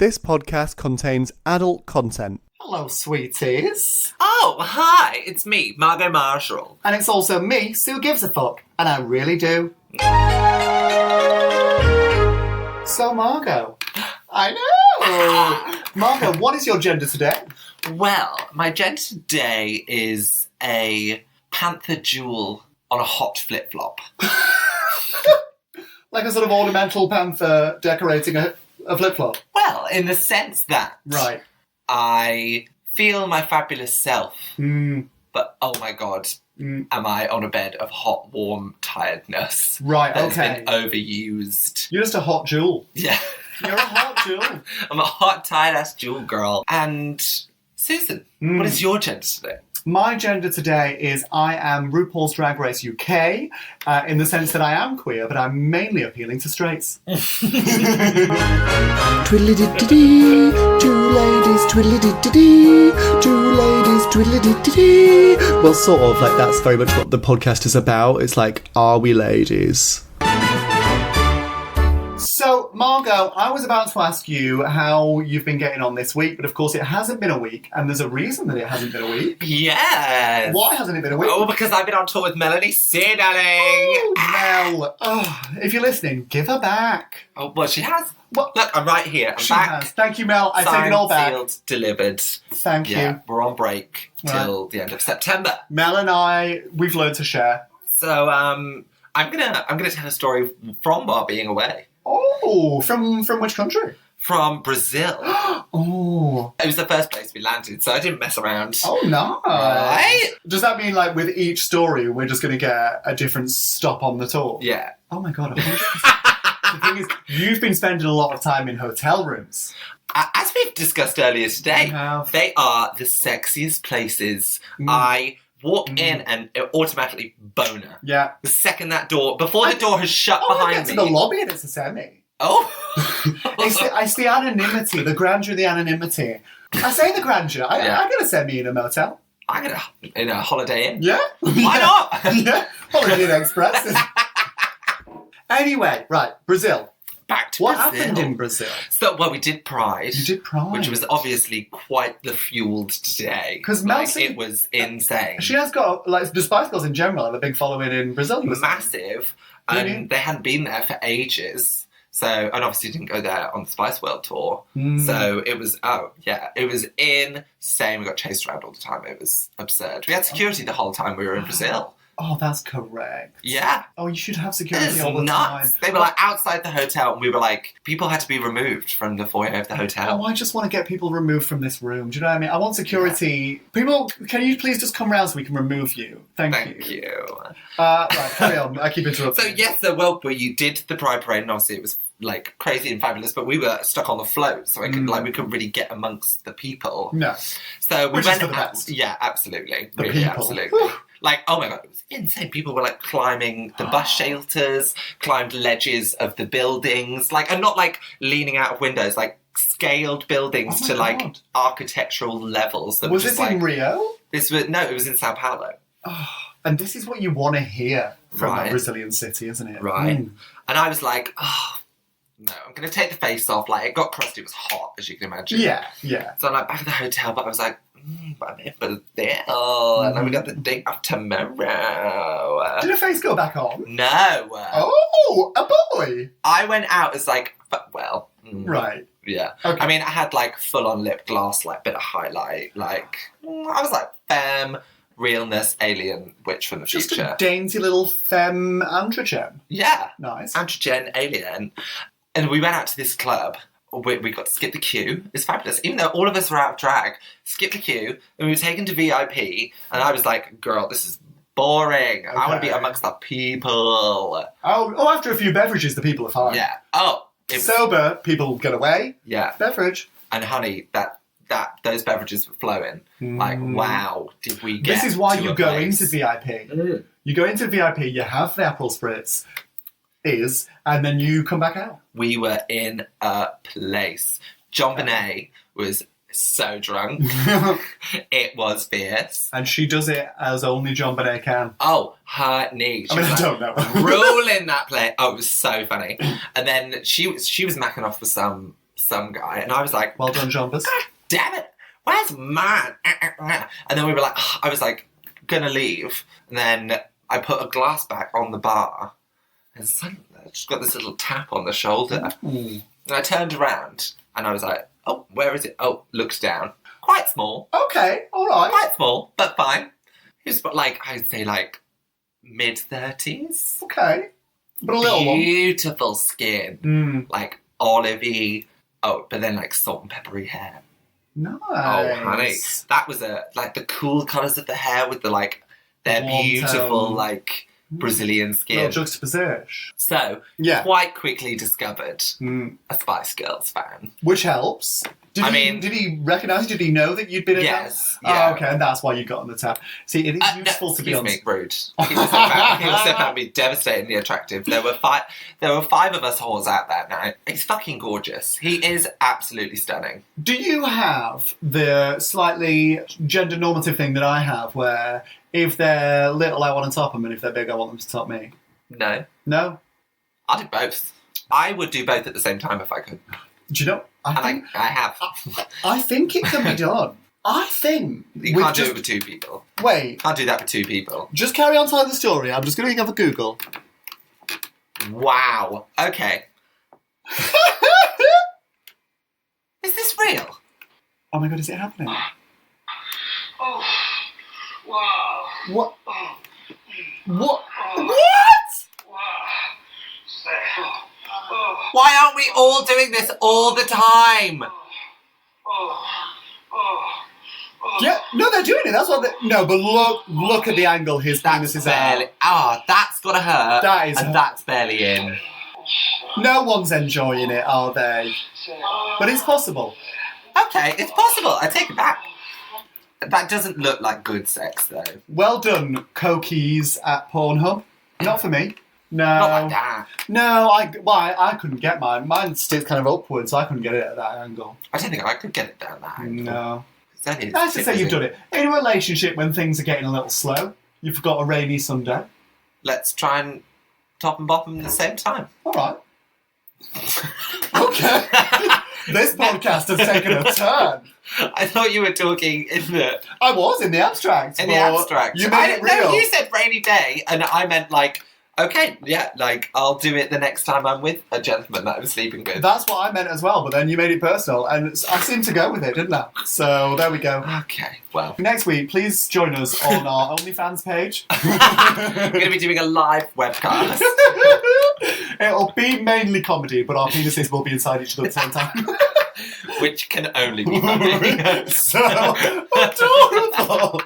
This podcast contains adult content. Hello, sweeties. Oh, hi, it's me, Margo Marshall. And it's also me, Sue Gives a Fuck. And I really do. So, Margo. I know! Margo, what is your gender today? Well, my gender today is a panther jewel on a hot flip-flop. Like a sort of ornamental panther decorating a flip-flop? Well, in the sense that... Right. I feel my fabulous self, but oh my god, am I on a bed of hot, warm tiredness? Right, that's okay. been overused. You're just a hot jewel. Yeah. You're a hot jewel. I'm a hot, tired-ass jewel girl. And Susan, what is your gender today? My gender today is I am RuPaul's Drag Race UK, in the sense that I am queer, but I'm mainly appealing to straights. Twiddly-dee-dee-dee, two ladies, twiddly-dee-dee-dee, two ladies, twiddly-dee-dee-dee. Well, sort of, like, that's very much what the podcast is about. It's like, are we ladies? So, Margo, I was about to ask you how you've been getting on this week, but of course it hasn't been a week, and there's a reason that it hasn't been a week. Yes! Why hasn't it been a week? Oh, because I've been on tour with Melanie C, darling! Mel, if you're listening, give her back. Oh, well, she has. What? Look, I'm right here. I'm She back. has. Thank you, Mel. I take it all back. Sealed, delivered. Thank Yeah, you. we're on break till the end of September. Mel and I, we've learned to share. So, I'm gonna tell a story from our being away. Oh, from which country? From Brazil. Oh. It was the first place we landed, so I didn't mess around. Oh, nice. Right? Does that mean, like, with each story, we're just going to get a different stop on the tour? Yeah. Oh, my God, 100%. The thing is, you've been spending a lot of time in hotel rooms. As we've discussed earlier today, You have. they are the sexiest places. I walk in and automatically boner. Yeah. The second that door, before the door has shut I behind get to me. the lobby and it's a semi. Oh. It's the anonymity, the grandeur of the anonymity. I say the grandeur. I get a semi in a motel. I got in a Holiday Inn. Yeah. Why not? Yeah. Holiday Inn Express. Anyway, right, Brazil. Back to What Brazil. happened in Brazil? So, well, we did Pride. You did Pride. Which was obviously quite the fueled day. 'Cause Mel it was insane. She has got, like, the Spice Girls in general have a big following in Brazil. Massive. Really? And they hadn't been there for ages. So, and obviously didn't go there on the Spice World tour. So it was, it was insane. We got chased around all the time. It was absurd. We had security the whole time we were in Brazil. Oh, that's correct. Yeah. Oh, you should have It security was all the nuts. time. They were like outside the hotel and we were like, people had to be removed from the foyer of the hotel. Oh, I just want to get people removed from this room. Do you know what I mean? I want security. Yeah. People, can you please just come round so we can remove you? Thank you. Right, carry on. I keep interrupting. So you did the Pride Parade and obviously it was like crazy and fabulous, but we were stuck on the float, so we couldn't really get amongst the people. No. So we Which went is for the best. Yeah, absolutely. The really, people. absolutely. Like, oh my god, it was insane. People were like climbing the bus shelters, climbed ledges of the buildings, like, and not like leaning out of windows, like scaled buildings to like architectural levels. That Was were this just, in like, Rio? it was in Sao Paulo. Oh, and this is what you want to hear from Right. a Brazilian city, isn't it? Right. And I was like, oh, no, I'm going to take the face off. Like, it got crusty. It was hot, as you can imagine. Yeah, yeah. So I'm like back at the hotel, but I was like, but I'm in Brazil. And then we got the date of tomorrow. Did her face go back on? No. Oh, a boy. I went out as like, Right. Yeah. Okay. I mean, I had like full on lip gloss, like bit of highlight. Like, I was like, femme, realness, alien, witch from the Just future. a dainty little femme androgen. Yeah. Nice. Androgen, alien. And we went out to this club. We got to skip the queue. It's fabulous. Even though all of us were out of drag, skip the queue, and we were taken to VIP, and I was like, girl, this is boring. I want to be amongst the people. Oh, after a few beverages, the people are fine. Yeah. Oh. Sober, people get away. Yeah. Beverage. And honey, those beverages were flowing. Like, wow, did we get This is why to you a go place. into VIP. You go into VIP, you have the Aperol Spritz, and then you come back out. We were in a place. John Bonet was so drunk. It was fierce. And she does it as only John Bonet can. Oh, her knee. She I mean, was I like, don't know. rolling that place. Oh, it was so funny. And then she was macking off with some some guy. And I was like, well done, Jumpers. God damn it. Where's mine? And then we were like, I was like, gonna leave. And then I put a glass back on the bar. And suddenly I just got this little tap on the shoulder. And I turned around and I was like, oh, where is it? Oh, looks down. Quite small. Okay, all right. Quite small, but fine. He was like, I'd say like mid-30s. Okay. But a little one. Beautiful skin. Like olivey. Oh, but then like salt and peppery hair. Nice. Oh, honey. That was like the cool colours of the hair with the like, their Warm beautiful tone. like Brazilian skin. Little juxtaposition. So, quite quickly discovered a Spice Girls fan. Which helps. Did he recognise you? Did he know that you'd been a Yes. Yeah. Yeah. Oh, okay, and that's why you got on the tab. See, it is useful to be on. Excuse me, rude. He also found me devastatingly attractive. There were five of us whores out that night. He's fucking gorgeous. He is absolutely stunning. Do you have the slightly gender normative thing that I have, where if they're little, I want to top them, and if they're big, I want them to top me? No. No? I do both. I would do both at the same time if I could. Do you know? I have. I think it can be done. I think... You can't do it with two people. Wait. Can't do that with two people. Just carry on telling the story. I'm just going to have a Google. Wow. Okay. Is this real? Oh my god, is it happening? Oh, wow. What? Oh, What? What? wow. Say, oh, Why aren't we all doing this all the time? oh, oh. Yeah, no, they're doing it. That's what they... No, but look at the angle his penis is barely. at. Ah, that's gotta hurt. That is and hurt. that's barely in. No one's enjoying it, are they? But it's possible. Okay, it's possible. I take it back. That doesn't look like good sex, though. Well done, Cokies at Pornhub. Not for me. No. Not like that. No, I couldn't get mine. Mine sits kind of upwards, so I couldn't get it at that angle. I don't think I could get it down that angle. No. That is Nice to say you've done it. In a relationship when things are getting a little slow, you've got a rainy Sunday. Let's try and top and bottom at the same time. All right. Okay. This podcast has taken a turn. I thought you were talking in the... I was in the abstract. In the but abstract. You made it real. No, you said rainy day, and I meant like, okay, yeah, like, I'll do it the next time I'm with a gentleman that I'm sleeping with. That's what I meant as well, but then you made it personal, and I seemed to go with it, didn't I? So there we go. Okay, well. Next week, please join us on our OnlyFans page. We're going to be doing a live webcast. It'll be mainly comedy, but our penises will be inside each other at the same time. Which can only be funny. So adorable.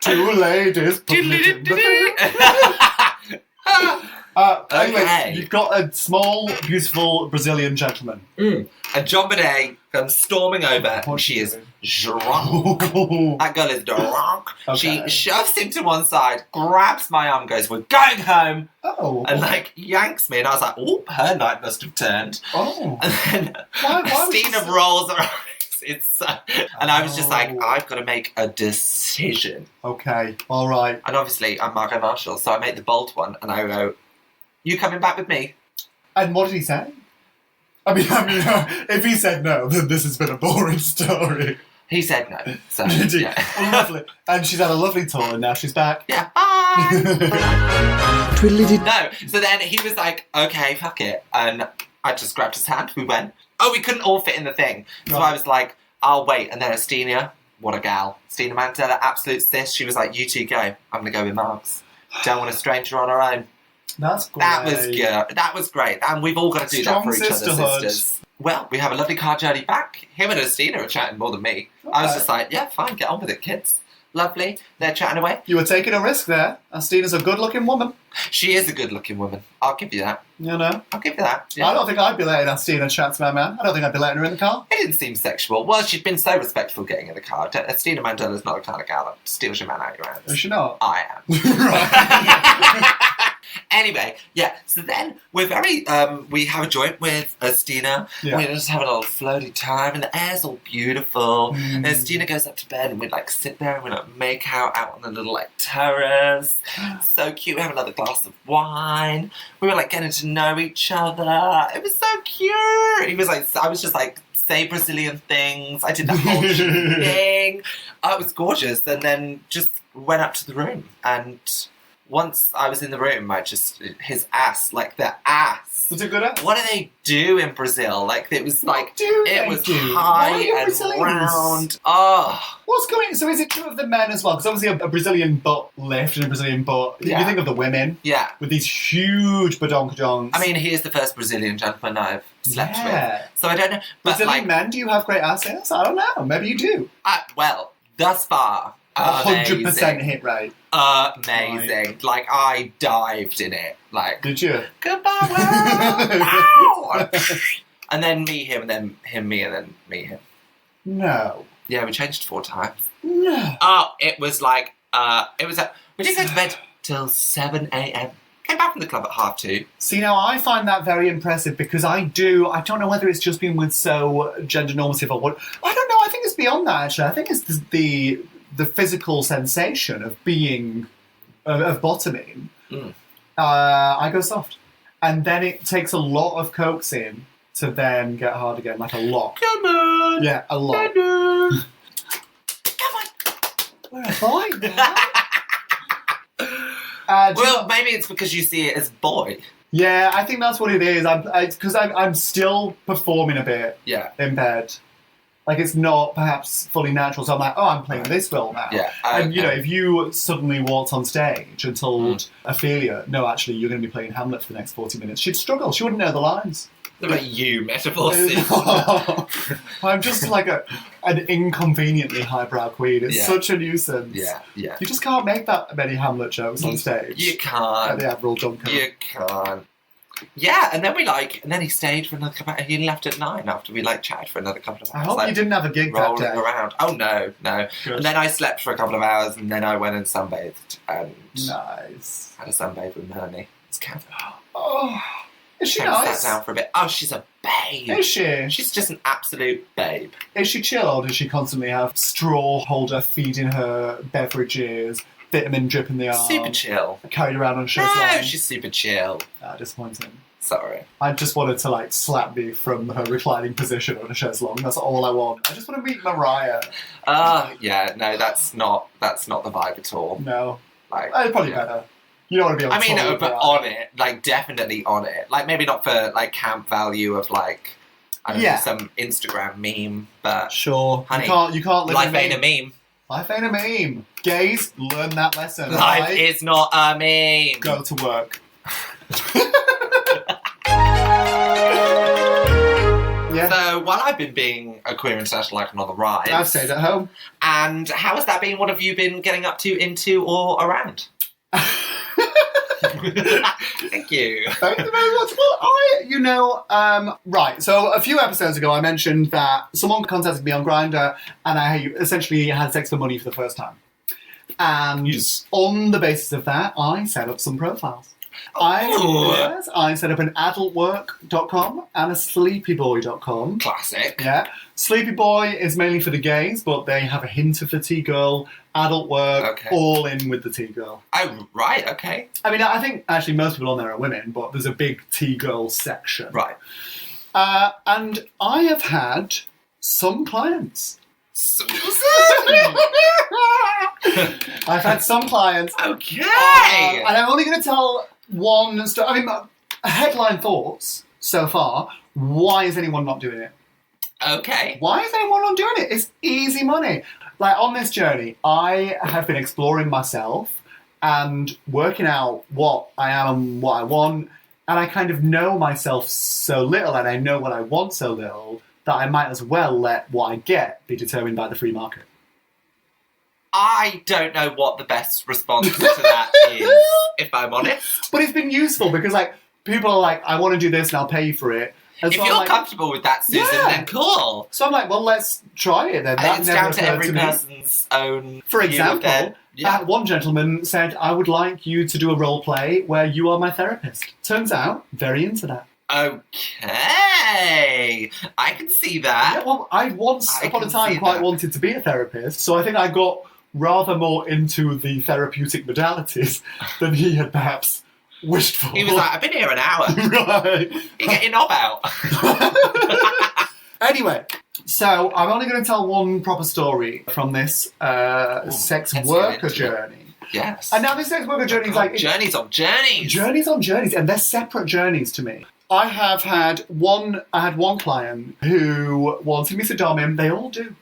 Two ladies. Anyway, Okay. you've got a small, beautiful Brazilian gentleman. And John Bonet comes storming over, and she is drunk. That girl is drunk. Okay. She shoves him to one side, grabs my arm, goes, "We're going home," Oh. and like yanks me, and I was like, "Oh, her night must have turned." Oh. And then Why was Christina she rolls her eyes. It's and I was just like, I've got to make a decision. Okay, all right. And obviously, I'm Margo Marshall, so I make the bold one, and I go, "You coming back with me?" And what did he say? I mean, if he said no, then this has been a boring story. He said no. So Did he? yeah. Lovely. And she's had a lovely tour, and now she's back. Yeah, bye. Twiddly-did. No, so then he was like, "Okay, fuck it," and I just grabbed his hand. We went. Oh, we couldn't all fit in the thing, so Right. I was like, "I'll wait." And then Estina, what a gal, Estina Mantella, absolute sis. She was like, "You two go. I'm gonna go with Marks. Don't want a stranger on her own." That's great. That was good. That was great, and we've all got to do Strong that for each other, sisterhood. sisters. Well, we have a lovely car journey back. Him and Estina are chatting more than me. I was Okay. just like, "Yeah, fine, get on with it, kids." Lovely. They're chatting away. You were taking a risk there. Astina's a good-looking woman. She is a good-looking woman. I'll give you that. You know? I'll give you that. Yeah. I don't think I'd be letting Astina chat to my man. I don't think I'd be letting her in the car. It didn't seem sexual. Well, she'd been so respectful getting in the car. Estina Mandela's not the kind of gal that steals your man out of your hands. Is she not? I am. Right. Anyway, yeah, so then we're very, we have a joint with Estina. Yeah. We're just having a little floaty time, and the air's all beautiful. And Estina goes up to bed, and we, like, sit there, and we, like, make out on the little, like, terrace. So cute. We have another glass of wine. We were, like, getting to know each other. It was so cute. He was, like, I was just, like, say Brazilian things. I did the whole thing. Oh, it was gorgeous. And then just went up to the room, and once I was in the room, his ass, like the ass. Was it good ass? What do they do in Brazil? Like, it was like, it was Why high are you and Brazilians? round. Oh. What's going? So is it true of the men as well? Because obviously a Brazilian butt lift and a Brazilian butt. Yeah. You think of the women. Yeah. With these huge badonkadonks. I mean, he is the first Brazilian gentleman I've slept Yeah. with. So I don't know. But Brazilian like, men, do you have great asses? I don't know. Maybe you do. well, thus far, 100% hit rate. Amazing. Like, I dived in it. Like, Did you? goodbye, world! Wow! And then me, him, and then him, me, and then me, him. No. Yeah, we changed 4 times. No. Oh, it was like, we didn't go to bed till 7 a.m. Came back from the club at 2:30. See, now I find that very impressive because I don't know whether it's just been with so gender normative or what. I don't know. I think it's beyond that, actually. I think it's the physical sensation of being, of bottoming. I go soft. And then it takes a lot of coaxing to then get hard again, like a lot. Come on! Yeah, a lot. Come on! We're a boy now. Well, maybe it's because you see it as boy. Yeah, I think that's what it is. Because I'm still performing a bit Yeah. in bed. Like, it's not perhaps fully natural. So I'm like, oh, I'm playing this role now. Yeah. And, you know, if you suddenly walked on stage and told Ophelia, no, actually, you're going to be playing Hamlet for the next 40 minutes, she'd struggle. She wouldn't know the lines. They're like you, metaphors. I'm just like an inconveniently highbrow queen. It's such a nuisance. Yeah, yeah. You just can't make that many Hamlet jokes on stage. You can't. At the Admiral Duncan. You can't. Yeah, and then he stayed for another couple. He left at 9 after we chatted for another couple of hours. I hope you didn't have a gig that rolling day. around. Oh no. Good. And then I slept for a couple of hours, and then I went and sunbathed and Nice. had a sunbathe with Melanie. It's Kat. Oh, is she Kat nice? sat down for a bit. Oh, she's a babe. Is she? She's just an absolute babe. Is she chill, or does she constantly have straw holder feeding her beverages, vitamin drip in the arm? Super chill. Carried around on shows No, line? she's super chill. Disappointing. Sorry. I just wanted to slap me from her reclining position on a chaise longue. That's all I want. I just want to meet Mariah. Yeah, no, that's not the vibe at all. No, Like, probably better. You don't want to be on. I mean, tour no, with but Mariah. on it, definitely on it. Maybe not for camp value of I don't know, some Instagram meme, but Sure, honey, you can't live life in ain't a meme. Life ain't a meme. Gays, learn that lesson. Life right? is not a meme. Go to work. Yeah. So while I've been being a queer international icon on the rise, I've stayed at home. And how has that been? What have you been getting up to, into, or around? Thank you. Thank you very much. Well, right. So a few episodes ago, I mentioned that someone contacted me on Grindr, and I essentially had sex for money for the first time. And on the basis of that, I set up some profiles. I set up an adultwork.com and a sleepyboy.com. Classic. Yeah. Sleepy Boy is mainly for the gays, but they have a hint of the T-girl. Adult Work, all in with the T-girl. Oh, right, okay. I mean, I think actually most people on there are women, but there's a big T-girl section. Right. And I have had some clients. I've had some clients. Okay. And I'm only going to tell one story. I mean, headline thoughts so far. Why is anyone not doing it? Okay. Why is anyone not doing it? It's easy money. On this journey, I have been exploring myself and working out what I am and what I want. And I kind of know myself so little, and I know what I want so little, that I might as well let what I get be determined by the free market. I don't know what the best response to that is, if I'm honest. But it's been useful because, people are like, I want to do this and I'll pay you for it. And if so you're comfortable with that, Susan, then cool. So I'm like, well, let's try it then. I think it's down to every person's own For view of example, Yeah. One gentleman said, I would like you to do a role play where you are my therapist. Turns out, very into that. Okay. I can see that. Yeah, well, I once upon a time quite wanted to be a therapist, so I think I got rather more into the therapeutic modalities than he had perhaps wished for. He was like, I've been here an hour. Right. You get your knob out. Anyway, so I'm only going to tell one proper story from this sex worker journey. Yes. And now this sex worker journey is like... Journeys on journeys. Journeys on journeys, and they're separate journeys to me. I had one client who wanted me to dom him. They all do.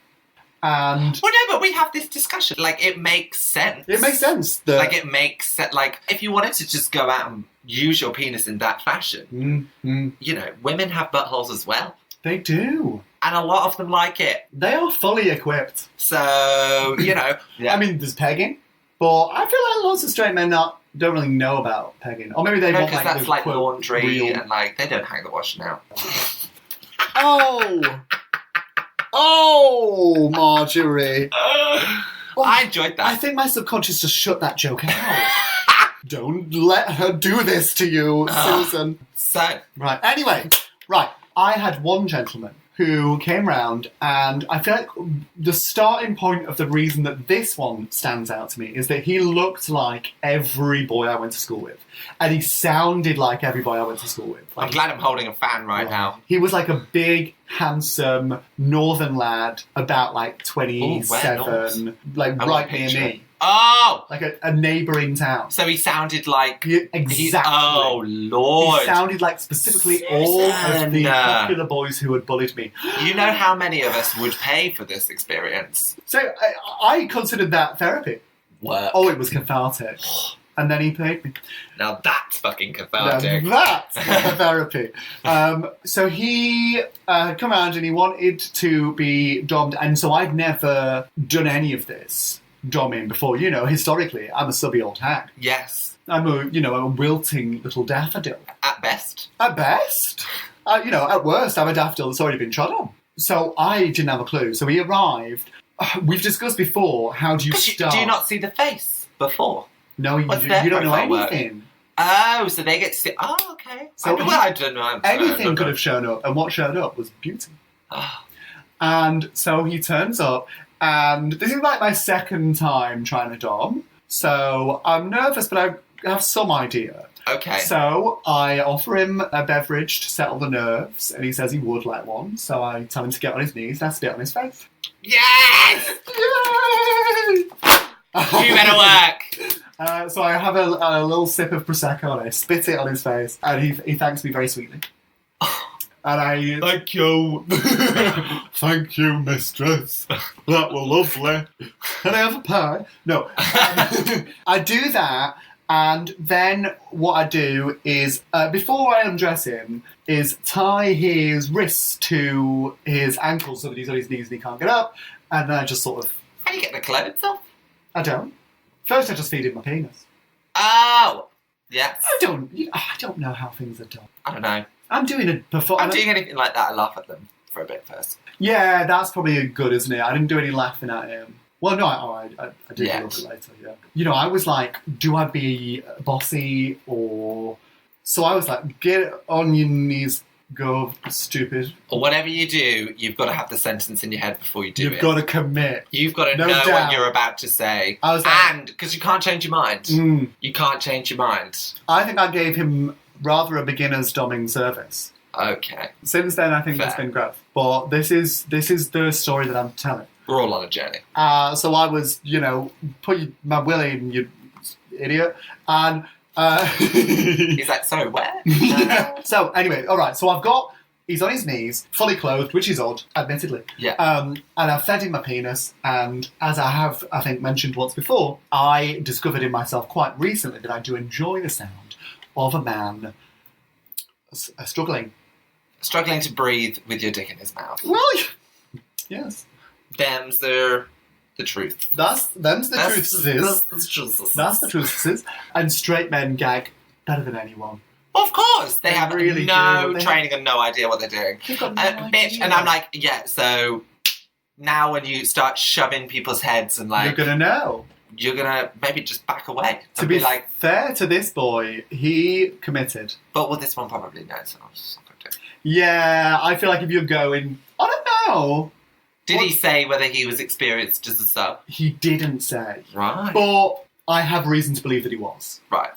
And... Well, no, but we have this discussion. Like, it makes sense. It makes sense. Like, it makes sense. Like, if you wanted to just go out and use your penis in that fashion, you know, women have buttholes as well. They do. And a lot of them like it. They are fully equipped. So, you know. Yeah. I mean, there's pegging, but I feel like lots of straight men don't really know about pegging. Or maybe they want because that's like laundry and like, they don't hang the washing out. Oh, Marjorie. I enjoyed that. I think my subconscious just shut that joke out. Don't let her do this to you, Susan. So. Right, anyway. Right. I had one gentleman who came round, and I feel like the starting point of the reason that this one stands out to me is that he looked like every boy I went to school with. And he sounded like every boy I went to school with. Like, I'm glad I'm holding a fan right now. He was like a big, handsome, northern lad, about like 27, like right near me. Oh! Like a neighbouring town. So he sounded like... Exactly. Oh, Lord. He sounded like specifically all of the popular boys who had bullied me. You know how many of us would pay for this experience? So I considered that therapy. Work. Oh, it was cathartic. And then he paid me. Now that's fucking cathartic. Now that's therapy. So he come around and he wanted to be dommed. And so I'd never done any of this domming before. You know, historically, I'm a subby old hag. Yes. I'm a wilting little daffodil. At best. At best. At worst, I'm a daffodil that's already been trod on. So I didn't have a clue. So he arrived. We've discussed before, how do you start? Do you not see the face before? No, you don't know anything. Oh, so they get to see... Oh, okay. So I don't know. Anything could have shown up, and what showed up was beauty. And so he turns up, and this is like my second time trying to dom. So I'm nervous, but I have some idea. Okay. So I offer him a beverage to settle the nerves, and he says he would like one. So I tell him to get on his knees, and I spit on his face. Yes! Yay! You better work. So I have a little sip of Prosecco, and I spit it on his face, and he thanks me very sweetly. And I... Thank you. Thank you, mistress. That was lovely. Can I have a pie? No. I do that, and then what I do is, before I undress him, is tie his wrists to his ankles so that he's on his knees and he can't get up, and then I just sort of... How do you get the clothes off? I don't. First I just feed him my penis. Oh! Yes. I don't know how things are done. I don't know. I'm doing a performance. I'm doing anything like that, I laugh at them for a bit first. Yeah, that's probably good, isn't it? I didn't do any laughing at him. Well, no, I did a little bit later, yeah. You know, I was like, do I be bossy or... So I was like, get on your knees, go stupid. Or whatever you do, you've got to have the sentence in your head before you do it. You've got to commit. You've got to know doubt. what you're about to say. I was like, and, because you can't change your mind. You can't change your mind. I think I gave him rather a beginner's domming service. Okay. Since then, I think Fair. it's been growth. But this is the story that I'm telling. We're all on a journey. So I was, put my willy in, you idiot. And... He's like, sorry, where? Yeah. So anyway, all right. So he's on his knees, fully clothed, which is odd, admittedly. Yeah. And I've fed him my penis, and as I have, I think, mentioned once before, I discovered in myself quite recently that I do enjoy the sound of a man struggling. Struggling to breathe with your dick in his mouth. Well, yes. Them's the truth. Them's the truth, sis. That's the truth, sis. And straight men gag better than anyone. Of course, they have really no do. training and no idea what they're doing. They've got no Bitch, idea. and I'm like, yeah. So now, when you start shoving people's heads and like, you're gonna know. you're gonna maybe just back away To and be be like, fair to this boy, he committed. but well, this one probably knows. So I'm just not gonna do it. Yeah, I feel like if you're going, I don't know. Did he say whether he was experienced as a sub? He didn't say. Right. But I have reason to believe that he was. Right.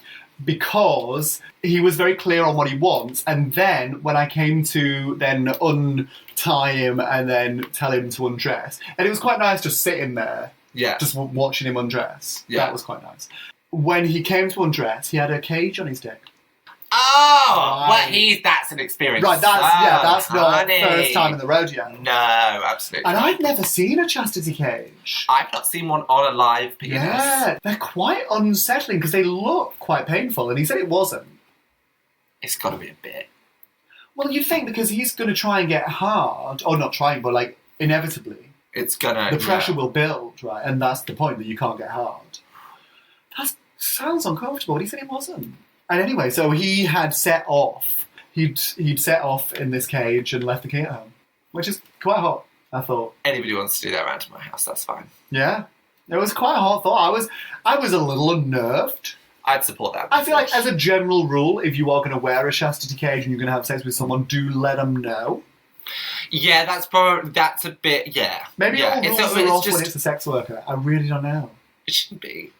Because he was very clear on what he wants, and then when I came to then untie him and then tell him to undress, and it was quite nice just sitting there, Yeah. just watching him undress. Yeah. That was quite nice. When he came to undress, he had a cage on his dick. Oh, Right. well, that's an experience. Right, that's not honey. first time in the rodeo. No, absolutely. And I've never seen a chastity cage. I've not seen one on a live penis. Yeah, they're quite unsettling because they look quite painful, and he said it wasn't. It's got to be a bit. Well, you think because he's going to try and get hard, or not trying, but like inevitably, It's gonna. the pressure will build, right? And that's the point, that you can't get hard. That sounds uncomfortable. He said it wasn't. And anyway, so he had set off. He'd set off in this cage and left the key at home, which is quite hot, I thought. Anybody wants to do that around to my house, that's fine. Yeah, it was quite a hot thought. I was a little unnerved. I'd support that. I feel like, as a general rule, if you are going to wear a chastity cage and you're going to have sex with someone, do let them know. Yeah, that's a bit. Yeah. Maybe yeah. all rules are off when it's a sex worker. I really don't know. It shouldn't be.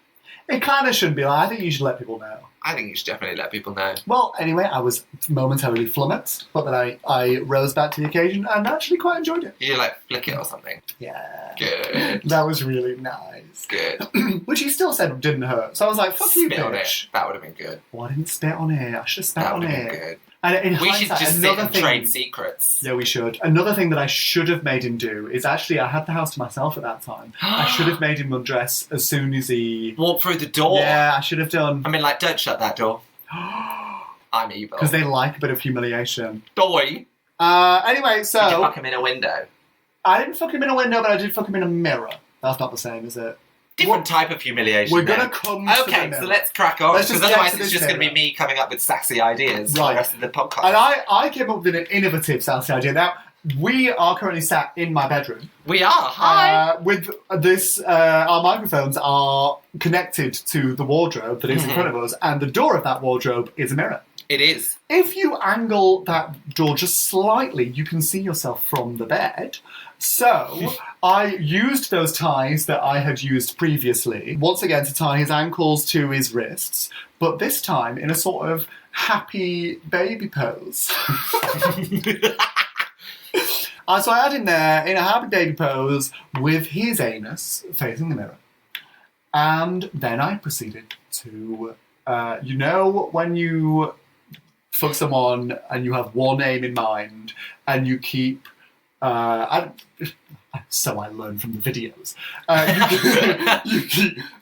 It kind of shouldn't be. Like, I think you should let people know. I think you should definitely let people know. Well, anyway, I was momentarily flummoxed, but then I rose back to the occasion and actually quite enjoyed it. You like flick it or something. Yeah. Good. That was really nice. Good. Which he still said didn't hurt. So I was like, fuck you, Spit on bitch. it. That would have been good. Oh, I didn't spit on it. I should have spat That on would have it. been good. And in We should hindsight, just sit another and thing... trade secrets. Yeah, we should. Another thing that I should have made him do is actually, I had the house to myself at that time. I should have made him undress as soon as he... Walk through the door. Yeah, I should have done. I mean, like, don't shut that door. I'm evil. Because they like a bit of humiliation. Boy. Anyway, You can so... fuck him in a window. I didn't fuck him in a window, but I did fuck him in a mirror. That's not the same, is it? Different type of humiliation. We're going then. to come to the Okay, mirror. so let's crack on. Let's Because just get otherwise to it's this just going to be mirror. me coming up with sassy ideas for Right. the rest of the podcast. And I came up with an innovative sassy idea. Now, we are currently sat in my bedroom. We are. Hi. With this, our microphones are connected to the wardrobe that is in front of us, and the door of that wardrobe is a mirror. It is. If you angle that door just slightly, you can see yourself from the bed. So, I used those ties that I had used previously, once again to tie his ankles to his wrists, but this time in a sort of happy baby pose. So I had him there in a happy baby pose with his anus facing the mirror. And then I proceeded to, when you fuck someone and you have one aim in mind and you keep, so I learned from the videos,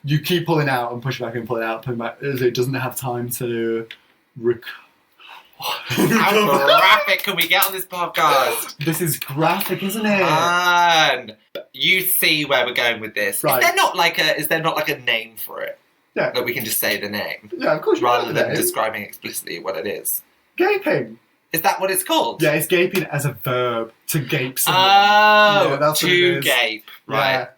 you keep pulling out and pushing back and pulling out, it doesn't have time to How graphic can we get on this podcast? This is graphic, isn't it? Man, you see where we're going with this. Right. Is there not like a name for it? Yeah. That we can just say the name Yeah, of course you rather know than the name. describing explicitly what it is. Gaping. Is that what it's called? Yeah, it's gaping as a verb, to gape someone. Oh, Yeah, that's what it to is. gape. Right. Yeah.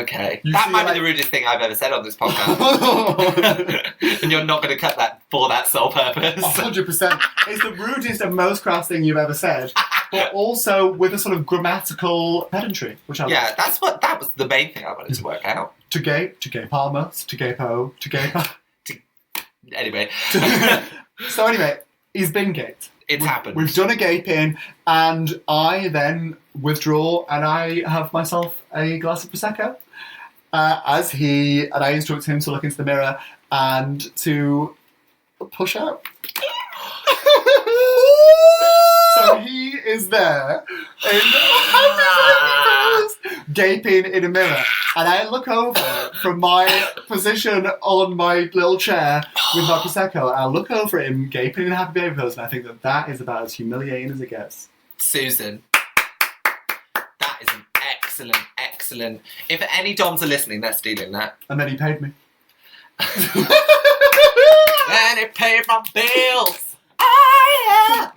Okay. You That see, might like- be the rudest thing I've ever said on this podcast. And you're not going to cut that for that sole purpose. 100%. It's the rudest and most crass thing you've ever said, but also with a sort of grammatical pedantry, which I Yeah, that was the main thing I wanted to work out. To gape almost, to gape-o, to gape. Anyway, So anyway, he's been gaped. it's happened. We've done a gaping, and I then withdraw, and I have myself a glass of Prosecco. And I instruct him to look into the mirror and to push out. So he is there gaping in a mirror, and I look over from my position on my little chair with my Prosecco, and I look over at him gaping in a happy baby pose, and I think that is about as humiliating as it gets. Susan, that is an excellent. If any Doms are listening, they're stealing that. And then he paid me. And it paid my bills. Oh, yeah.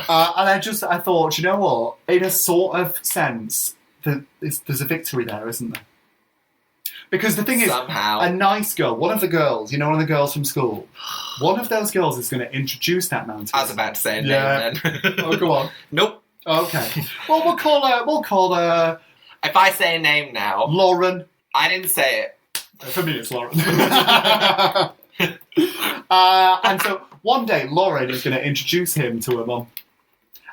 And I thought, you know what? In a sort of sense, there's a victory there, isn't there? Because the thing is, Somehow. a nice girl, one of the girls, one of the girls from school, one of those girls is going to introduce that man to I us. was about to say a Yeah. name then. Oh, go on. Nope. Okay. Well, we'll call her If I say a name now, Lauren. I didn't say it. For me, it's Lauren. And so one day, Lauren is going to introduce him to her mum.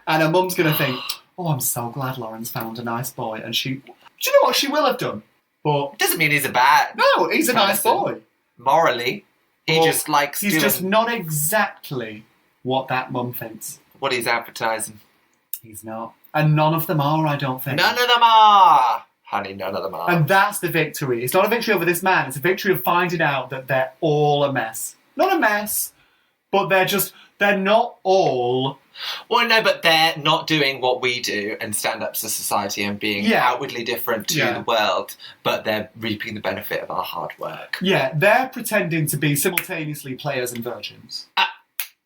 And her mum's going to think, oh, I'm so glad Lauren's found a nice boy. And do you know what she will have done? But Doesn't mean he's a bad. no, he's a nice person. boy. Morally, he Well, just likes He's doing just not exactly what that mum thinks. what he's advertising. He's not. And none of them are, I don't think. None of them are. Honey, none of them are. And that's the victory. It's not a victory over this man. It's a victory of finding out that they're all a mess. Not a mess, but they're not all... Well, no, but they're not doing what we do and stand up to society and being outwardly different to the world, but they're reaping the benefit of our hard work. Yeah, they're pretending to be simultaneously players and virgins.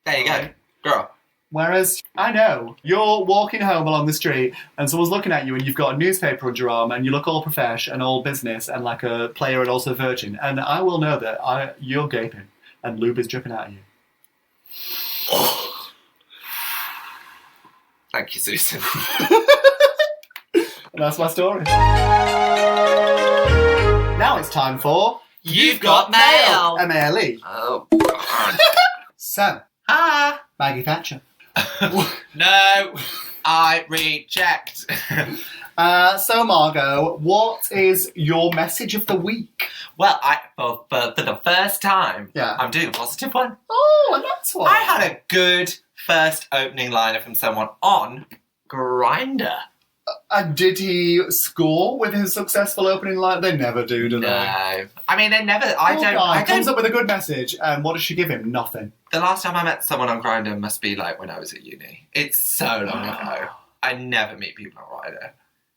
There you go. Girl. Whereas, I know, you're walking home along the street and someone's looking at you and you've got a newspaper under your arm and you look all profesh and all business and like a player and also virgin. And I will know that you're gaping and lube is dripping out of you. Thank you, Susan. And that's my story. Now it's time for... You've got mail! M-A-L-E. Oh, God. So, Maggie Thatcher. No, I reject. So, Margo, what is your message of the week? Well, for the first time, Yeah. I'm doing a positive one. Oh, and that's one. I had a good first opening liner from someone on Grindr. And did he score with his successful opening line? They never do they? No, I mean they never. I comes up with a good message, and what does she give him? Nothing. The last time I met someone on Grindr must be like when I was at uni. It's so long ago. I never meet people on Grindr.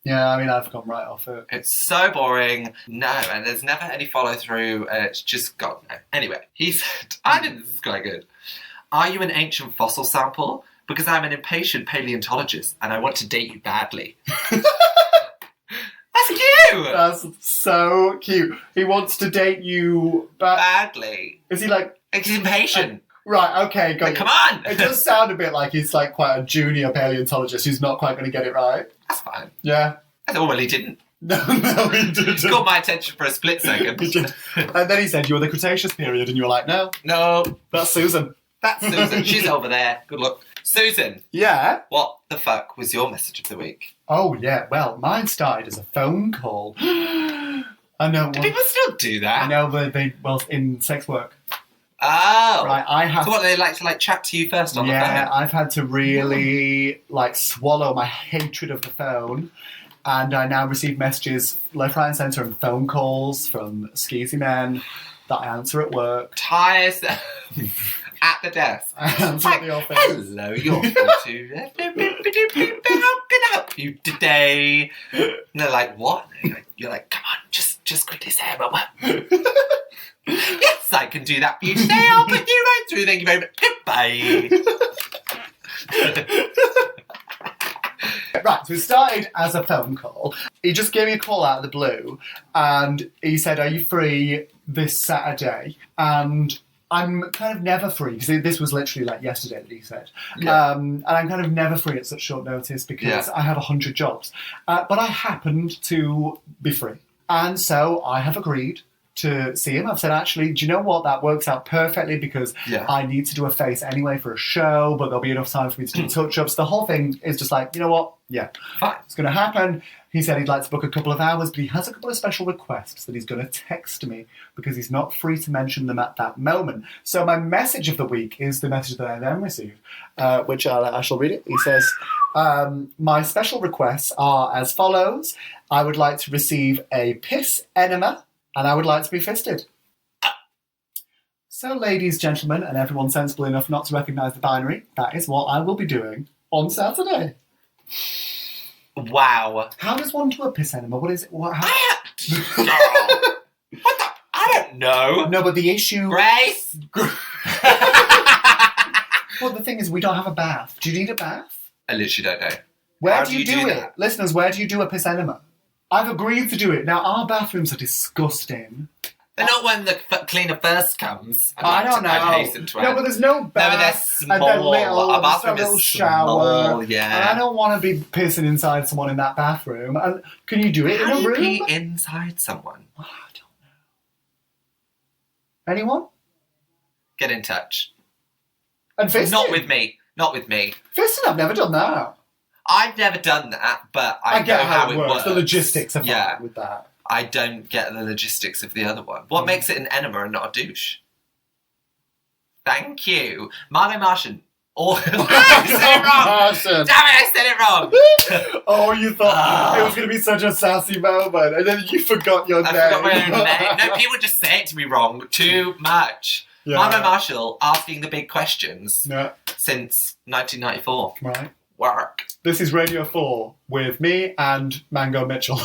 Yeah, I mean, I've gone right off it. It's so boring. No, and there's never any follow through, and it's just God. No. Anyway, he said, I think this is quite good. Are you an ancient fossil sample? Because I'm an impatient paleontologist and I want to date you badly. That's cute! That's so cute. He wants to date you Badly. Is he like... He's impatient. Right, okay, got Like, it. come on! It does sound a bit like he's like quite a junior paleontologist who's not quite going to get it right. That's fine. Yeah. I thought, well, he didn't. No, he didn't. He got my attention for a split second. He did. And then he said you were the Cretaceous period and you were like, no, No, that's Susan. that's Susan. She's over there. Good luck. Susan, Yeah. what the fuck was your message of the week? Oh, yeah. Well, mine started as a phone call. I know. Do people still do that? I know, but well, in sex work. Oh. Right, I have... So what, they like to chat to you first on the phone? Yeah, I've had to really, swallow my hatred of the phone. And I now receive messages left, right and centre and phone calls from skeezy men that I answer at work. Tires at the desk. I answer at the office. Hello, you're free to... How can I help you today? And they're like, what? And you're like, come on, just quickly say I'm at work. Yes, I can do that for you today. I'll put you right through. Thank you very much. Goodbye. Right, so it started as a phone call. He just gave me a call out of the blue and he said, are you free this Saturday? And I'm kind of never free, because this was literally like yesterday that he said. Yeah. And I'm kind of never free at such short notice because Yeah. I have 100 jobs. But I happened to be free. And so I have agreed to see him. I've said, actually, do you know what? That works out perfectly because Yeah. I need to do a face anyway for a show, but there'll be enough time for me to do touch-ups. The whole thing is just like, you know what? Yeah, Fine. it's going to happen. He said he'd like to book a couple of hours, but he has a couple of special requests that he's going to text me because he's not free to mention them at that moment. So my message of the week is the message that I then received, which I shall read it. He says, my special requests are as follows. I would like to receive a piss enema, and I would like to be fisted. So, ladies, gentlemen, and everyone sensible enough not to recognise the binary, that is what I will be doing on Wow. How does one do a piss enema? What is it? What the? I don't know. No, but the issue... Grace? Well, the thing is, we don't have a bath. Do you need a bath? I literally don't know. Where How do do you you do do it? that? Listeners, where do you do a piss enema? I've agreed to do it. Now, our bathrooms are disgusting. They're not when the cleaner first comes. I don't know. I'd hasten to No, add. but there's no bath. No, they're And they're small. little. Our There's bathroom a little is shower. small, yeah. And I don't want to be pissing inside someone in that bathroom. And can you do it How in a do you room? pee inside someone? I don't know. Anyone? Get in touch. And fisting? Not with me. Not with me. Fisting, I've never done that. I've never done that, but I get know how it it works. The logistics are Yeah. fine with that. I don't get the logistics of the other one. What makes it an enema and not a douche? Thank you. Margo Martian. Oh, I said it wrong. Martian. Damn it, I said it wrong. Oh, you thought it was going to be such a sassy moment, and then you forgot your I name. forgot my own name. No, people just say it to me wrong too much. Yeah. Margo Marshall asking the big questions Yeah, since 1994. right. Work. This is Radio 4 with me and Mango Mitchell.